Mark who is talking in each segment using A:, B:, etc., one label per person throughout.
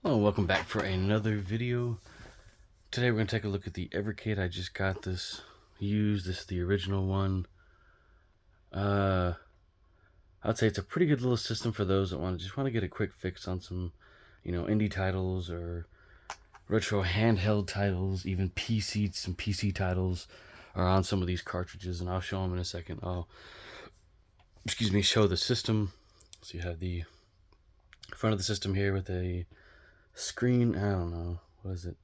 A: Hello, welcome back for another video. Today we're going to take a look at the Evercade. I just got this used. This is the original one. I'd say it's a pretty good little system for those that just want to get a quick fix on some, indie titles or retro handheld titles, even some PC titles are on some of these cartridges, and I'll show them in a second. I'll, show the system. So you have the front of the system here with a screen. I don't know, what is it?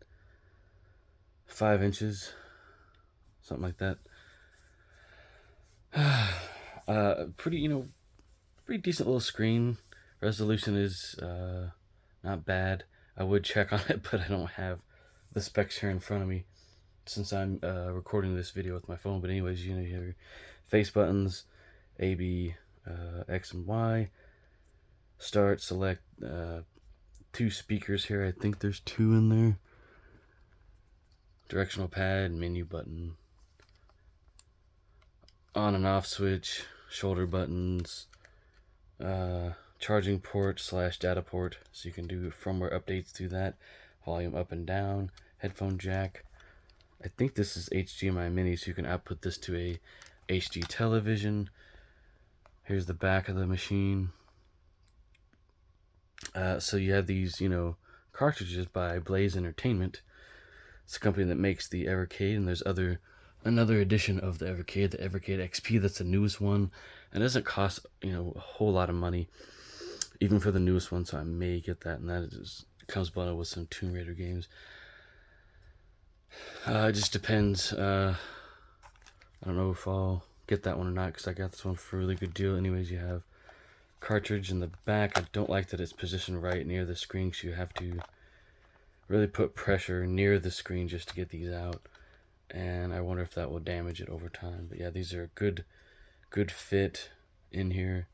A: 5 inches, something like that. Pretty decent little screen. Resolution is not bad. I would check on it, but I don't have the specs here in front of me since I'm recording this video with my phone. But anyways, you have your face buttons, A, B, X, and Y. Start, select, 2 speakers here. I think there's 2 in there. Directional pad, menu button, on and off switch, shoulder buttons, charging port / data port, so you can do firmware updates through that, volume up and down, headphone jack. I think this is HDMI mini, so you can output this to a HD television. Here's the back of the machine. So you have these, cartridges by Blaze Entertainment. It's a company that makes the Evercade, and there's another edition of the Evercade XP. That's the newest one, and it doesn't cost a whole lot of money, even for the newest one. So I may get that, and that comes bundled with some Tomb Raider games. It just depends. I don't know if I'll get that one or not, because I got this one for a really good deal. Anyways, you have cartridge in the back. I don't like that it's positioned right near the screen, so you have to really put pressure near the screen just to get these out, and I wonder if that will damage it over time. But yeah, these are a good fit in here.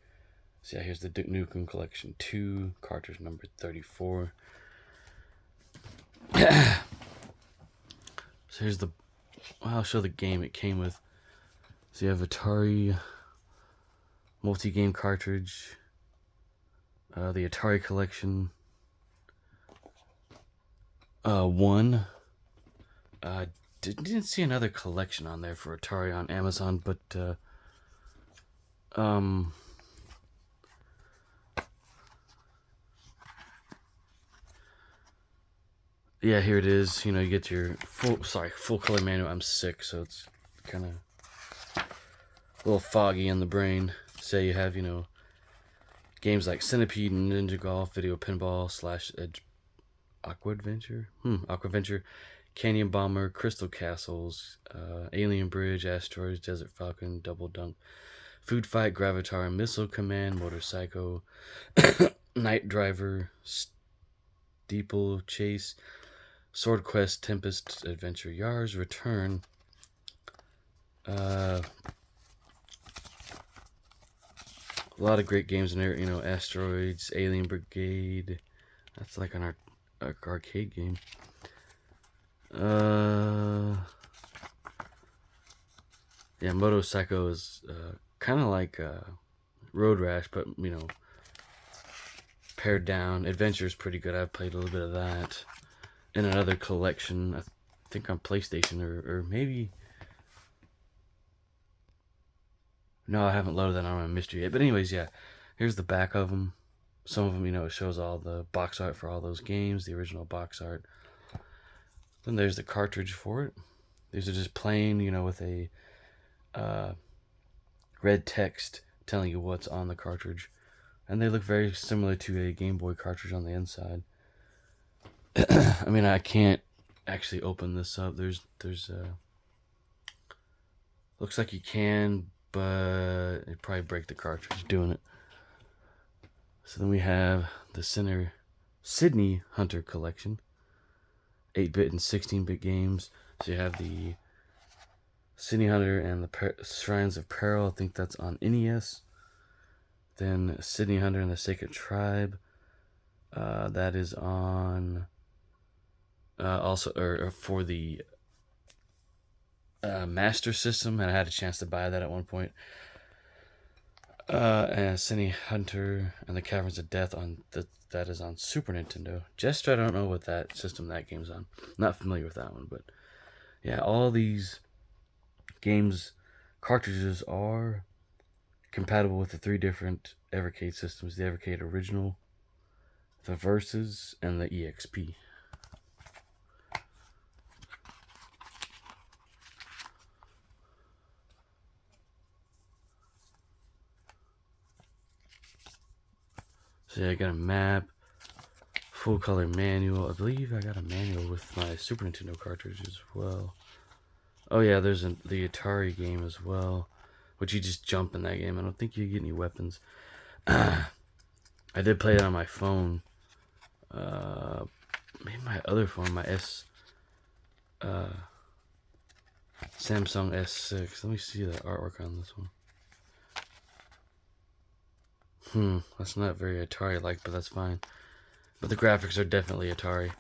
A: So yeah, here's the Duke Nukem Collection 2, cartridge number 34. So here's I'll show the game it came with. So you have Atari multi-game cartridge, the Atari Collection 1. Didn't see another collection on there for Atari on Amazon, but yeah, here it is. You get your full color manual. I'm sick, so it's kind of a little foggy in the brain. Say you have, games like Centipede and Ninja Golf, Video Pinball / Aquaventure, Canyon Bomber, Crystal Castles, Alien Bridge, Asteroids, Desert Falcon, Double Dunk, Food Fight, Gravatar, Missile Command, Motorcycle, Night Driver, Steeple Chase, Sword Quest, Tempest, Adventure, Yars, Return. A lot of great games in there, Asteroids, Alien Brigade. That's like an arcade game. Yeah, Motorcycle is kind of like Road Rash, but pared down. Adventure is pretty good. I've played a little bit of that in another collection, I think on PlayStation, or maybe. No, I haven't loaded that on my mystery yet. But anyways, yeah, here's the back of them. Some of them, it shows all the box art for all those games, the original box art. Then there's the cartridge for it. These are just plain, with a red text telling you what's on the cartridge. And they look very similar to a Game Boy cartridge on the inside. I mean, I can't actually open this up. There's looks like you can, but it'd probably break the cartridge doing it. So then we have the Sydney Hunter Collection, 8-bit and 16-bit games. So you have the Sydney Hunter and the Shrines of Peril. I think that's on NES. Then Sydney Hunter and the Sacred Tribe. That is on also or for the Master System, and I had a chance to buy that at one point. And Cine Hunter and the Caverns of Death that is on Super Nintendo. Gesture, I don't know what that system that game's on. Not familiar with that one, but yeah, all these games cartridges are compatible with the 3 different Evercade systems: the Evercade Original, the Versus, and the EXP. So yeah, I got a map, full color manual. I believe I got a manual with my Super Nintendo cartridge as well. Oh yeah, there's the Atari game as well, which you just jump in that game. I don't think you get any weapons. I did play it on my phone. Maybe my other phone, my Samsung S6. Let me see the artwork on this one. That's not very Atari-like, but that's fine. But the graphics are definitely Atari.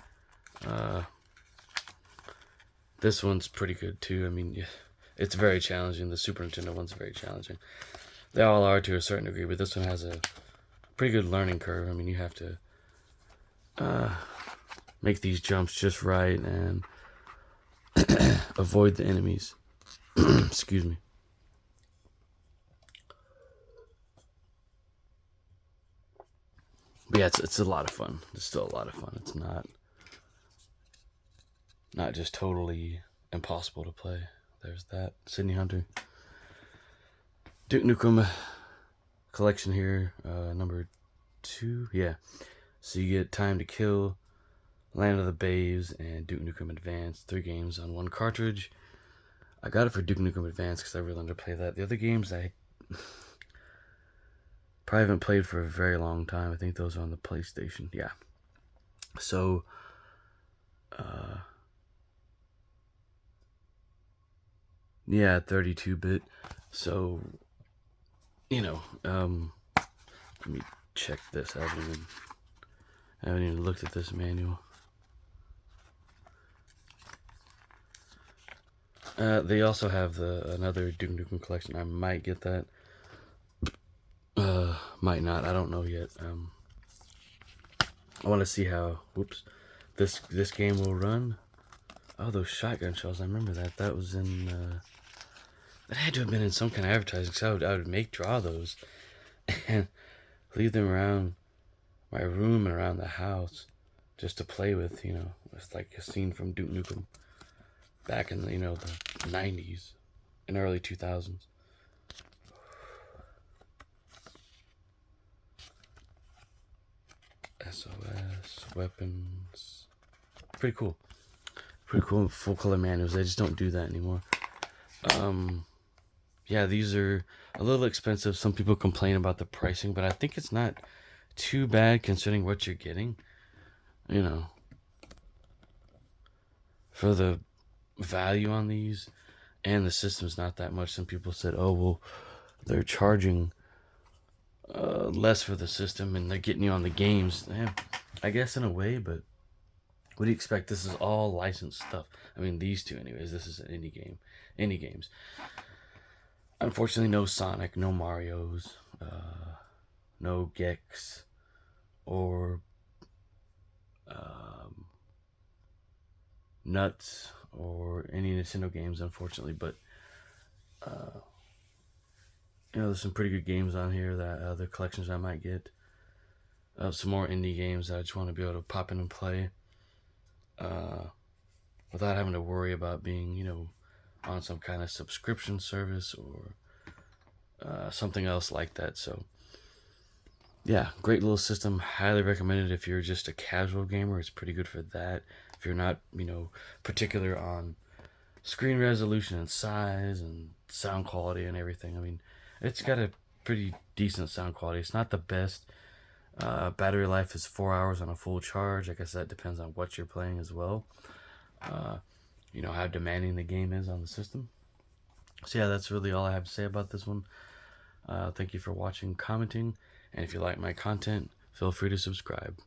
A: This one's pretty good too. I mean, it's very challenging. The Super Nintendo one's very challenging. They all are to a certain degree, but this one has a pretty good learning curve. I mean, you have to make these jumps just right and avoid the enemies. Excuse me. But yeah, it's a lot of fun. It's still a lot of fun. It's not just totally impossible to play. There's that. Cine Hunter. Duke Nukem Collection here, number 2. Yeah. So you get Time to Kill, Land of the Babes, and Duke Nukem Advance. 3 games on 1 cartridge. I got it for Duke Nukem Advance because I really wanted to play that. The other games I probably haven't played for a very long time. I think those are on the PlayStation. Yeah. So, yeah, 32-bit. So, you know, let me check this. I haven't even looked at this manual. They also have another Duke Nukem Collection. I might get that. Might not. I don't know yet. I want to see how. Whoops. This game will run. Oh, those shotgun shells. I remember that. That was in. That had to have been in some kind of advertising. Cause I would draw those, and leave them around my room and around the house, just to play with. You know, it's like a scene from Duke Nukem, back in the the 90s, and early 2000s. SOS, weapons. Pretty cool. Pretty cool full color manuals. They just don't do that anymore. Yeah, these are a little expensive. Some people complain about the pricing, but I think it's not too bad considering what you're getting. You know, for the value on these, and the system's not that much. Some people said, oh, well, they're charging less for the system and they're getting you on the games. Yeah, I guess in a way, but what do you expect? This is all licensed stuff. I mean, these two anyways. This is an indie games. Unfortunately, no Sonic, no Marios, no Gex, or Nuts, or any Nintendo games, unfortunately. But there's some pretty good games on here that other collections I might get. Some more indie games that I just want to be able to pop in and play without having to worry about being, on some kind of subscription service or something else like that. So, yeah, great little system. Highly recommended if you're just a casual gamer. It's pretty good for that. If you're not, particular on screen resolution and size and sound quality and everything. I mean, it's got a pretty decent sound quality. It's not the best. Battery life is 4 hours on a full charge. I guess that depends on what you're playing as well. How demanding the game is on the system. So yeah, that's really all I have to say about this one. Thank you for watching, commenting, and if you like my content, feel free to subscribe.